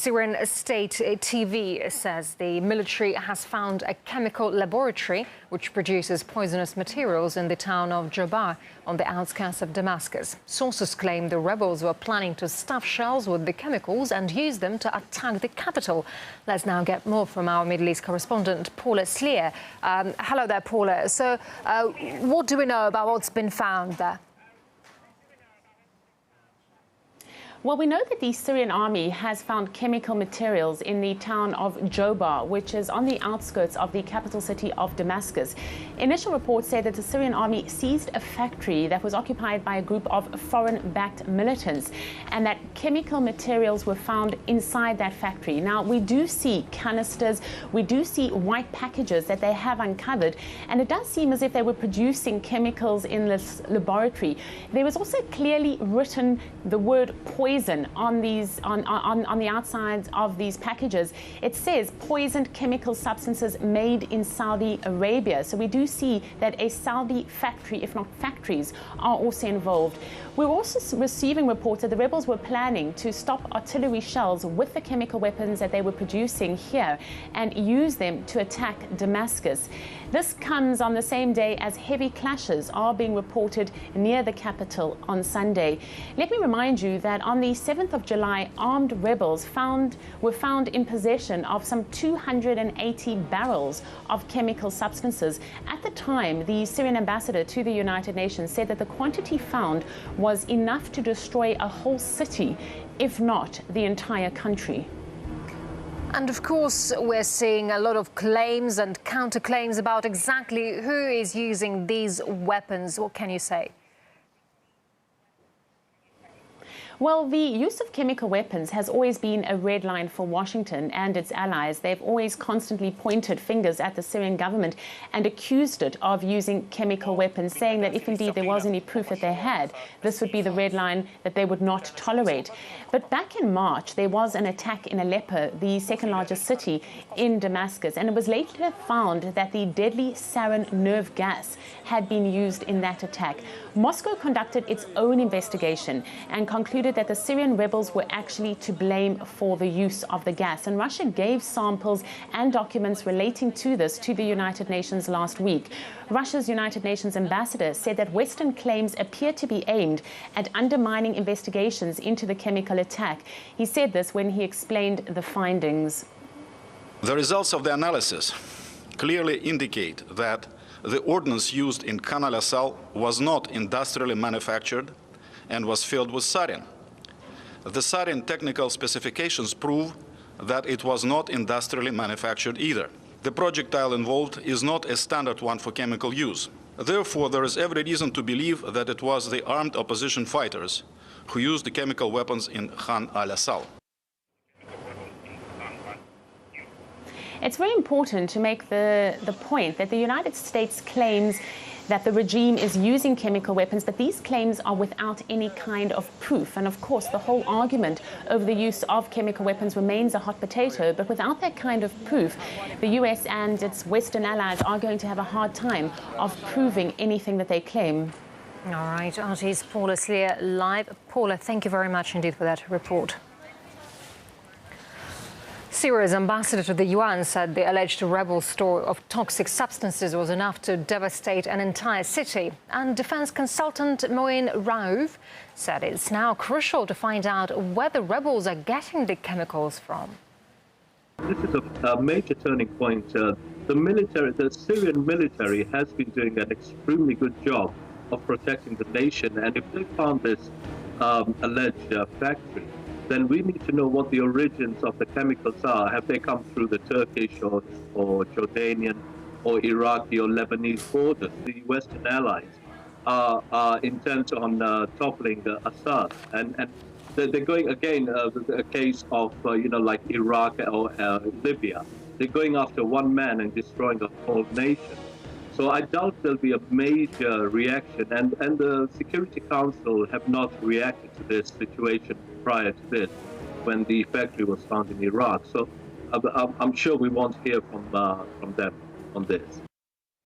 Syrian state TV says the military has found a chemical laboratory which produces poisonous materials in the town of Jobar on the outskirts of Damascus. Sources claim the rebels were planning to stuff shells with the chemicals and use them to attack the capital. Let's now get more from our Middle East correspondent, Paula Slier. Hello there, Paula. So what do we know about what's been found there? Well, we know that the Syrian army has found chemical materials in the town of Jobar, which is on the outskirts of the capital city of Damascus. Initial reports say that the Syrian army seized a factory that was occupied by a group of foreign-backed militants, and that chemical materials were found inside that factory. Now, we do see canisters, we do see white packages that they have uncovered, and it does seem as if they were producing chemicals in this laboratory. There was also clearly written the word poison on the outsides of these packages. It says poisoned chemical substances made in Saudi Arabia. So we do see that a Saudi factory, if not factories, are also involved. We're also receiving reports that the rebels were planning to stop artillery shells with the chemical weapons that they were producing here and use them to attack Damascus. This comes on the same day as heavy clashes are being reported near the capital on Sunday. Let me remind you that on the 7th of July, armed rebels were found in possession of some 280 barrels of chemical substances. At the time, the Syrian ambassador to the United Nations said that the quantity found was enough to destroy a whole city, if not the entire country. And of course, we're seeing a lot of claims and counterclaims about exactly who is using these weapons. What can you say? Well, the use of chemical weapons has always been a red line for Washington and its allies. They've always constantly pointed fingers at the Syrian government and accused it of using chemical weapons, saying that if indeed there was any proof that they had, this would be the red line that they would not tolerate. But back in March, there was an attack in Aleppo, the second largest city in Damascus, and it was later found that the deadly sarin nerve gas had been used in that attack. Moscow conducted its own investigation and concluded that the Syrian rebels were actually to blame for the use of the gas. And Russia gave samples and documents relating to this to the United Nations last week. Russia's United Nations ambassador said that Western claims appear to be aimed at undermining investigations into the chemical attack. He said this when he explained the findings. The results of the analysis clearly indicate that the ordnance used in Khan al-Assal was not industrially manufactured and was filled with sarin. The sarin technical specifications prove that it was not industrially manufactured either. The projectile involved is not a standard one for chemical use. Therefore, there is every reason to believe that it was the armed opposition fighters who used the chemical weapons in Khan al-Assal. It's very important to make the point that the United States claims that the regime is using chemical weapons, but these claims are without any kind of proof. And of course, the whole argument over the use of chemical weapons remains a hot potato, but without that kind of proof, the US and its Western allies are going to have a hard time of proving anything that they claim. All right, RT's Paula Slier live. Paula, thank you very much indeed for that report. Syria's ambassador to the UN said the alleged rebel store of toxic substances was enough to devastate an entire city. And defense consultant Moin Raouf said it's now crucial to find out where the rebels are getting the chemicals from. This is a major turning point. The Syrian military has been doing an extremely good job of protecting the nation. And if they found this alleged factory, then we need to know what the origins of the chemicals are. Have they come through the Turkish or Jordanian or Iraqi or Lebanese borders? The Western allies are intent on toppling Assad. And they're going, again, a case of, like Iraq or Libya. They're going after one man and destroying a whole nation. So I doubt there'll be a major reaction, and the Security Council have not reacted to this situation prior to this, when the factory was found in Iraq. So I'm sure we won't hear from them on this.